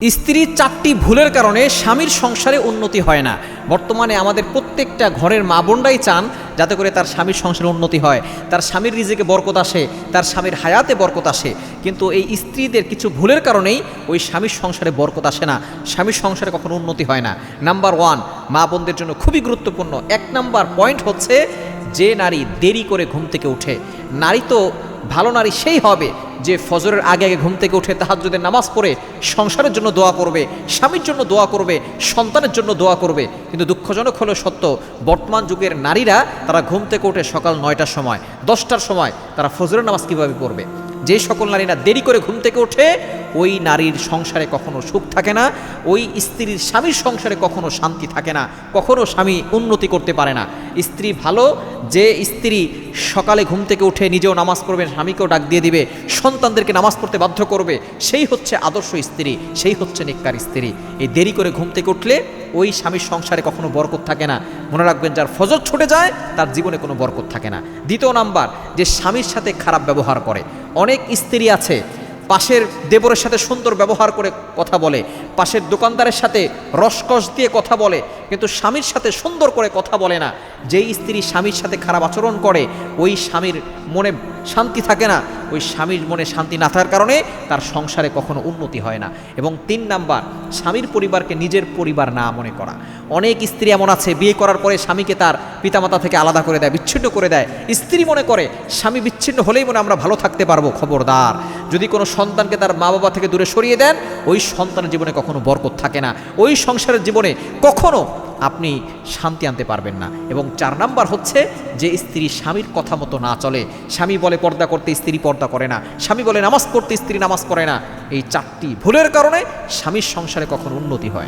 স্ত্রীর ৪টি ভুলের কারণে স্বামীর সংসারে উন্নতি হয় না। বর্তমানে আমাদের প্রত্যেকটা ঘরের মা বোনরাই চান যাতে করে তার স্বামীর সংসারে উন্নতি হয়, তার স্বামীর রিজিকে বরকত আসে, তার স্বামীর হায়াতে বরকত আসে। কিন্তু এই স্ত্রীদের কিছু ভুলের কারণেই ওই স্বামীর সংসারে বরকত আসে না, স্বামীর সংসারে কখনো উন্নতি হয় না। নাম্বার 1, মা বোনদের জন্য খুবই গুরুত্বপূর্ণ 1 নাম্বার পয়েন্ট হচ্ছে, যে নারী দেরি করে ঘুম থেকে ওঠে। নারী তো ভালো নারী সেই হবে যে ফজরের আগে আগে ঘুম থেকে উঠে তাহাজ্জুদের নামাজ পড়ে সংসারের জন্য দোয়া করবে, স্বামীর জন্য দোয়া করবে, সন্তানের জন্য দোয়া করবে। কিন্তু দুঃখজনক হলো সত্য, বর্তমান যুগের নারীরা তারা ঘুম থেকে উঠে সকাল 9টার সময় 10টার সময় তারা ফজরের নামাজ কীভাবে পড়বে? যে সকল নারীরা দেরি করে ঘুম থেকে ওঠে ওই নারীর সংসারে কখনো সুখ থাকে না, ওই স্ত্রীর স্বামীর সংসারে কখনো শান্তি থাকে না, কখনো স্বামী উন্নতি করতে পারে না। স্ত্রী ভালো যে স্ত্রী সকালে ঘুম থেকে উঠে নিজেও নামাজ পড়বে, স্বামীকেও ডাক দিয়ে দিবে, সন্তানদেরকে নামাজ পড়তে বাধ্য করবে, সেই হচ্ছে আদর্শ স্ত্রী, সেই হচ্ছে নেককার স্ত্রী। এই দেরি করে ঘুম থেকে উঠলে ওই স্বামীর সংসারে কখনো বরকত থাকে না। মনে রাখবেন, যার ফজর ছুটে যায় তার জীবনে কোনো বরকত থাকে না। দ্বিতীয় নাম্বার, যে স্বামীর সাথে খারাপ ব্যবহার করে। অনেক স্ত্রী আছে পাশের দেবরের সাথে সুন্দর ব্যবহার করে কথা বলে, পাশের দোকানদারের সাথে রসকস দিয়ে কথা বলে, কিন্তু স্বামীর সাথে সুন্দর করে কথা বলে না। যেই স্ত্রী স্বামীর সাথে খারাপ আচরণ করে ওই স্বামীর মনে শান্তি থাকে না, ওই স্বামীর মনে শান্তি না থাকার কারণে তার সংসারে কখনো উন্নতি হয় না। এবং 3 নাম্বার, স্বামীর পরিবারকে নিজের পরিবার না মনে করা। অনেক স্ত্রী এমন আছে বিয়ে করার পরে স্বামীকে তার পিতামাতা থেকে আলাদা করে দেয়, বিচ্ছিন্ন করে দেয়। স্ত্রী মনে করে স্বামী বিচ্ছিন্ন হলেই মনে আমরা ভালো থাকতে পারবো। খবরদার, যদি কোনো সন্তানকে তার মা বাবা থেকে দূরে সরিয়ে দেন ওই সন্তানের জীবনে কখনো বরকত থাকে না, ওই সংসারের জীবনে কখনো আপনি শান্তি আনতে পারবেন না। এবং 4 নাম্বার হচ্ছে, যে স্ত্রী স্বামীর কথা মতো না চলে। স্বামী বলে পর্দা করতে স্ত্রী পর্দা করে না, স্বামী বলে নামাজ পড়তে স্ত্রী নামাজ পড়ে না। এই 4টি ভুলের কারণে স্বামীর সংসারে কখনো উন্নতি হয় না।